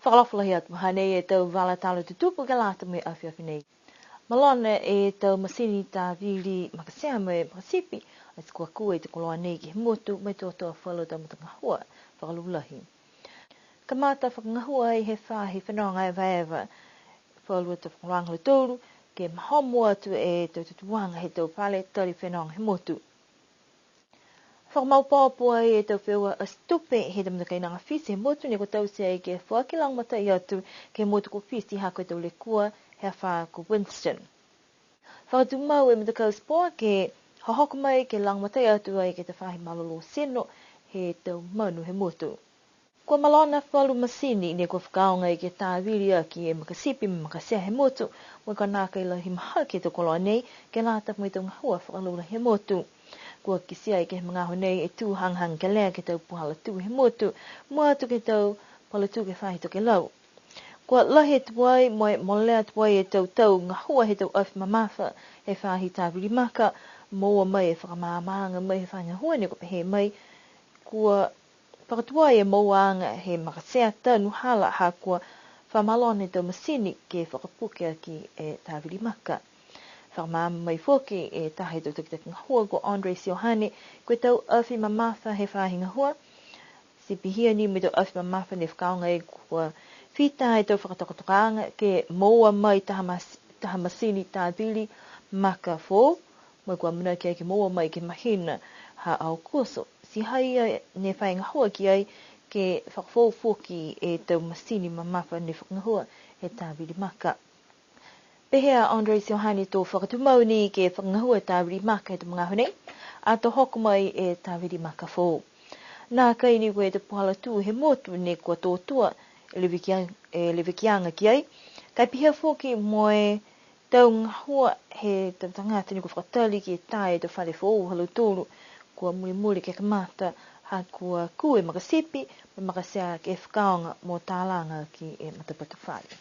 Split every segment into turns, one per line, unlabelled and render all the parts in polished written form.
whakalawhalahi atu hanei e tau wala talo te tupu ke lata me awhiawhi nei. Malona e tau masini tā vili makasea me makasipi, a te kua kua i te koloa nei ki he motu, mai tō toa whalo tau matangahua, whakalulahi. Ka mata whakangahua i he whahi whanonga e waewa, whalua te whakalanga le tōru, ke mahomo atu e tau tutuanga he tau pale tari whanonga he motu. Whakamaupāpua e tau whiua a stupe he te matakainanga whisi he motu, ne ko tau sea i ke whakilang mata i atu ke motu ko whisi hako i tau le kua hea wha ko Winston. Whakatu mau e matakau spoa ke hahoko mai ke lang mata i atu ai ke te whahi malolo seno he tau manu he motu. Kua malona whalu masini ne kua whakaonga i ke tāwiri aki e makasipi me makasea he motu, mo ka nāka i la himaha ke te koloa nei ke lāta mo i tau ngahua whakalula he motu. Kua kisia i ke he mga honei e tū hanghang ke lea ke tau puhala tū he motu, mua atu ke tau pala tū ke whahi toke lau. Kua lahe tuai, mo lea tuai e tau ngahua he tau awhi mamafa he whahi tāwiri maka, moa mai e whakamāmaanga mai he whahi ngahua ne ko pehe mai, kua whakatuai e moanga he makasea tanu hala ha kua whamalone tau masini ke whakapuke aki e tāwiri maka. Whakamāma mai whoki e tahe tau takitaki ngahua ko Andre Siohane, koe tau awhi mamafa he whahi ngahua. Sipi hia ni me tau awhi mamafa ne whakaonga e kua whita e tau whakatokatokaanga ke moa mai taha masini tāwiri maka fō, mai kua muna ki ai ke moa mai ke mahina ha au koso. Si hai ne whai ngahua ki ai ke whakafōwhoki e tau masini mamafa ne whakangahua he tāwiri maka. Pehea Andre Siohane tō whakatumau ni ke whakangahua tāwiri maka he te mga honei, a tō hoko mai e tāwiri maka fō. Nā kai ni koe te puhala tū he motu ne kua tōtua e lewikianga ki ai, kai pihea whoki moe tau ngahua he tau tangata ni kua whakatali ki e tae tau whare fōu halu tōru, kua muli ke kamata ha kua kue makasipi, me makasea ke whakaonga mō tālanga ki e matapata whare.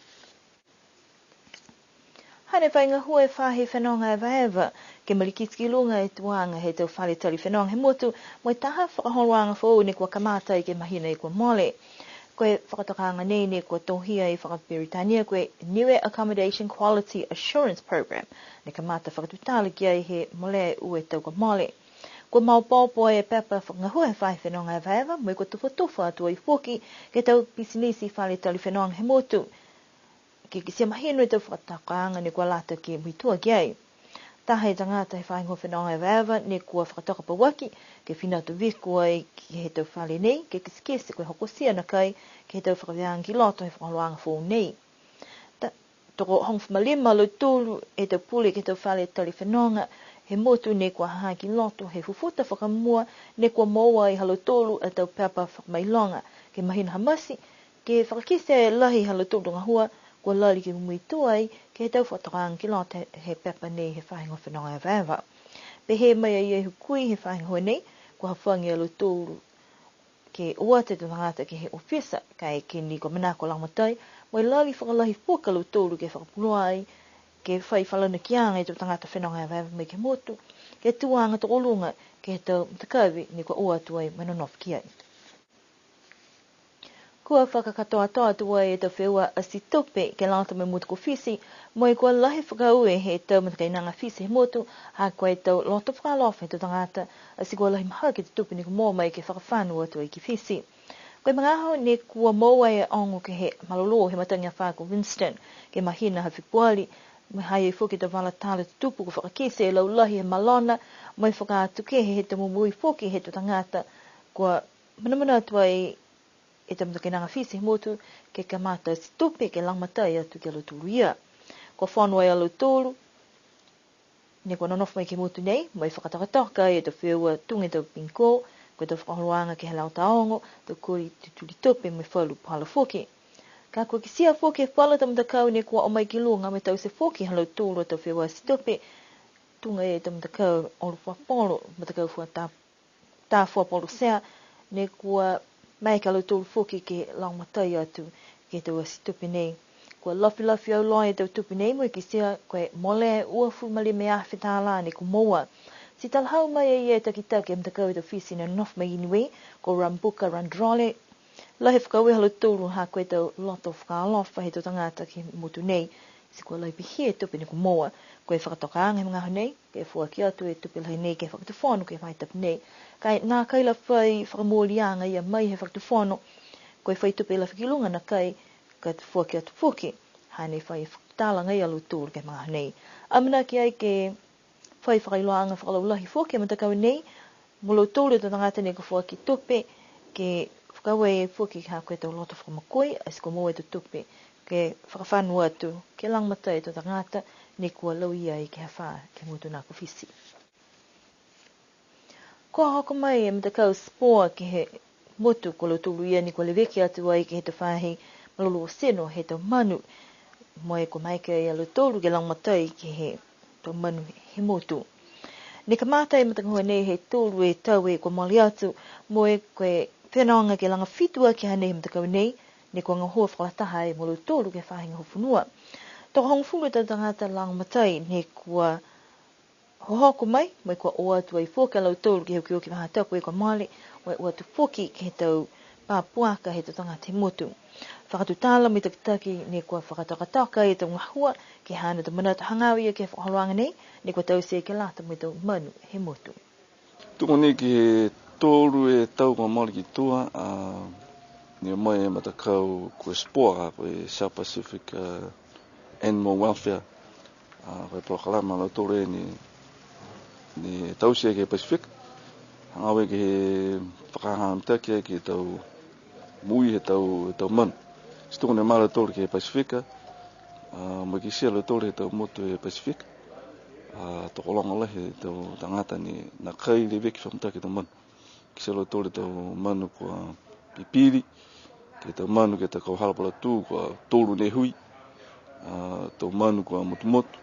Hane whainga hua e whahe whanonga e waewa, ke marikitiki lunga e tuanga he tau whare tari whanonga he motu, mo e taha whakaholoanga fōu ne kua kamata i ke mahina i kua mole. Koe whakatokanga nei ne kua tohia i Whakaperitania koe Niue Accommodation Quality Assurance Program, ne kamata whakatutala ki ai he mole ue tau kua mole. Kua maupōpō e pepa whakangahua he whahe whanonga e waewa, mo e kua tuwhatuwha atu ai whoki ke tau pisinisi whare tari whanonga he motu. Ke kisia mahino e tau whakatokanga ne kua lata ki muitua ki ai. Taha e tangata he whaingo whanonga e waewa ne kua whakatoka pawaki ke whinatu viku ai ki he tau whale nei, ke kisikesi koe hokosia na kai ke he tau whakaweangi loto he whakaloanga fōu nei. Toko hongwhamalima lo tūru e tau pule ke tau whale tari whanonga he motu ne kua hahaki loto he fufuta whakamua ne kua moa i halo tōru e tau pepa whakamailonga ke mahina hamasi ke whakakise e lahi halo tōru ngahua kua lali ki muituai ke he tau whatokaanga ki loto he pepa nei he whaingo whanonga e waewa. Pehe mai ai e hukui he whaingo nei kua hawhangi halo tōru ke ua te tangata ke he ofisa kai ke ni ko manako langmatai mo i lali whakalahi puka lo tōru ke whakapulua ai ke whai whalana ki anga i te tangata whenonga e waewa mai ke motu ke tuanga to olunga ke he tau mtakawi ni ko ua tuai manonof ki ai. Kua whakakatoa toa tuai e tau whiua a sitope ke lata me motu ko whisi mo i kua lahi whakaue he tau matakainanga whisi he motu ha koe tau loto whakalofa he tau tangata a si kua lahi maha ke te tupi ni ko mō mai ke whakawhanua tuai ki whisi. Koe mga aho ne kua moa e ongo ke he malolo he matangia whako Winston ke mahina ha whipuali me hai e whoki te wala tala te tupu ko whakakese e lau lahi he malona mo i whakatuke he te mumui whoki he tau tangata kua manamana tuai e te matakinanga whisi motu ke kamata si tupe ke langmatai atu ke aluturu ia. Ko whanua e aluturu, ne kua nanof mai ke motu nei, mai whakatakatoka e te whiua tunge tau pinko, ko te whakaholoanga ke he lau taongo, te kuri tituri tupe mai whalu pahala whoki. Ka kua kisia whoki e whala tamtakau ne kua o mai ki lunga me tau se whoki halau tūru te whiua si tupe, tunga e tamtakau olu whapolo, matakau fua tā whapolo sea, ne kua mai ka tōru whoki ke langmatai atu ke tau asi tupi nei. Kua lafi au loa e tau tupi nei mo i kisia koe mole ua fumali me awhi tāla ne ku moa. Si talhau mai e takitaki am takau e tau whisi na nof mai inui ko Rambuka Randrole Lahi whakawe halu tūru ha koe tau loto whakalofa he tō tangata ki motu nei, si kua lai pihi e tupi ni ku moa, koe whakatoka anga he mga nei, ke fua ki atu e tupi lai nei, ke whakatufonu ke whai tapu nei. Kai nā kaila whai whakamōli anga ia mai he whakatufonu, koe whai tupi la whakilunga na kai, ka fua ki atu fuki, hane whai whakatala ngai alu tūru ke mga nei. Amina ki ai ke whai whakailoa anga whakalaulahi fuki e matakau nei, mulo tūru tō tangata nei ka fua ki tupi, ke whakawe e fuki ha koe tau loto whakamokoi, a siko moe tu tupi, ke whakawhanua atu, ke langmata e tō tangata, ne kua lau ia i ke hawha, ke mutu nā kufisi. Kua hoko mai e matakau spoa ke he motu ko lo tūru ia ni kua leweki atu ai ke he te whahi malulu o seno he tau manu, moe ko mai ke ia lo tūru ke langmata i ke he tau manu he motu. Ne ka mātai matakahua nei he tūru e tau e kua mali atu, moe koe whenonga ke langa whitua ki hanei matakau nei, ne kua ngahoa whakataha e molo tōru ke whahinga hofunua. Toko hong fulu tau tangata lang matai, ne kua hohoko mai, mai kua o atu ai fōka lau tōru ke heuki o ki maha tapu e kua male, mai o atu fōki ke he tau pāpuaka he tau tangata he motu. Whakatu tāla mi takitaki, ne kua whakatakataka e tau ngahua, ke hana tau manata hangawi ke whakaholoanga nei, ne kua tau se ke lata mai tau manu he motu.
Tuko ni ki he tōru e tau kua mali ki tua, ni mai e matakau koe spora, koe South Pacific Animal Welfare, koe prokalama lau tōru e ni tausia ke Pacific, hangawe ke he whakahangamtaki ke tau mui he tau manu. Situko ne mara tōru ke Pacifica, mai ki sia lau tōru he tau motu e Pacific, toko longa lehe tau tangata ni na kai le veki whamtaki tau manu. Ki sia lau tōru tau manu kua pipiri, ke tau manu ke tau halapala tū kua tōru ne hui, tau manu kua motu.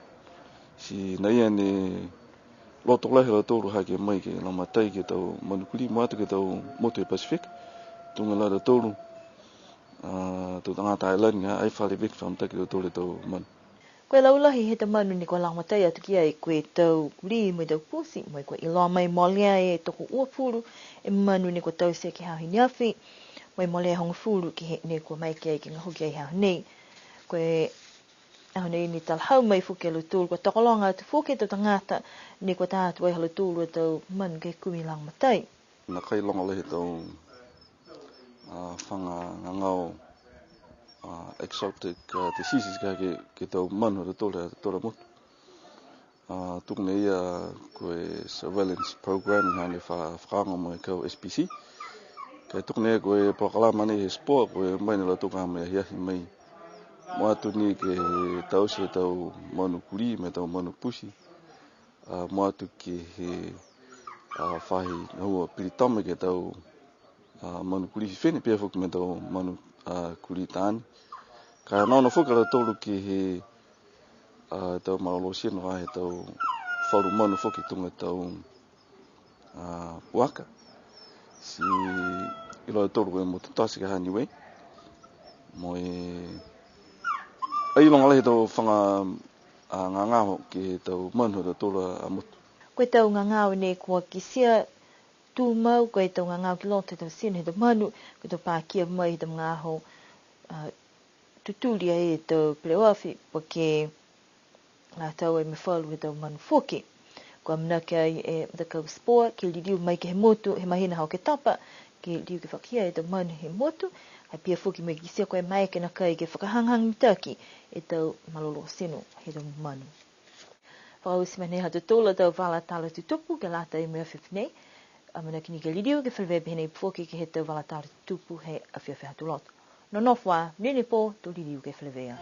Si na ia ne loto lehe lau tōru hake mai ke lamatai ke tau manu kuli, moatu ke tau motu e Pacific, tunga lau tōru, tau tangata ailani nga ai whale veki whamtaki lau tōru tau manu.
Koe laulahi he ta manu ni kua langmatai atu ki ai koe tau ri mai tau pusi, mai koe iloa mai molea e toko ua furu, e manu ni kua tau se ki hau hini awhi, mai molea honga furu ki he ne kua mai ki ai ki ngahuki ai hau nei. Koe hau nei ni talhau mai fuke alu tūru, kua tokolonga atu fuke tau tangata, ni kua tātu ai halu tūru tau manu ke kumi langmatai.
Na kai longa lehe tau whanga ngangau exotic diseases ke tau manu ra tōra motu. Tukune ia koe surveillance program hane whakaanga mai kau SPC. Kai tukune ia koe prokalama nei he sport koe mai nila tuka mai hiahi mai. Mo atu ni ke tau se tau manu kuri me tau manu pusi. Mo atu ke he whahi hua piritame ke tau manu kuri whiwhene pia whuki me tau manu kuri tāni. Ka naona whukara tōru ki he tau maralo sino he tau wharu manu whuki tunga tau puaka. Si ilo tōru e mo tutasi ka hani wei. Mo e ailonga lehe tau whanga ngangao ki tau manu ra tōra amutu.
Koe tau ngangao ne kua kisia tū mau, koe tau ngangao ki lote tau sino he tau manu, koe tau pākia mai he tau ngaho tuturia e tau Plewafi, porque ngā tau e me whalu he tau manu whoki. Kua manake ai e matakau spoa, ki liu mai ke he motu, he mahina hao ke tapa, ki liu ke whakia e tau manu he motu, hai pia whoki mai ki sia koe mai ke nakai ke whakahanghang mitaki e tau malolo seno he tau manu. Whakausi mene hatu tōla tau wala tala tutupu, ke lata e mea whiwhinei, manake ni ke liu ke whalwepe henei whoki ke he tau wala tala tutupu he a whiawhi hatu loto. No nofwa, nene po, to liu ke whalwea.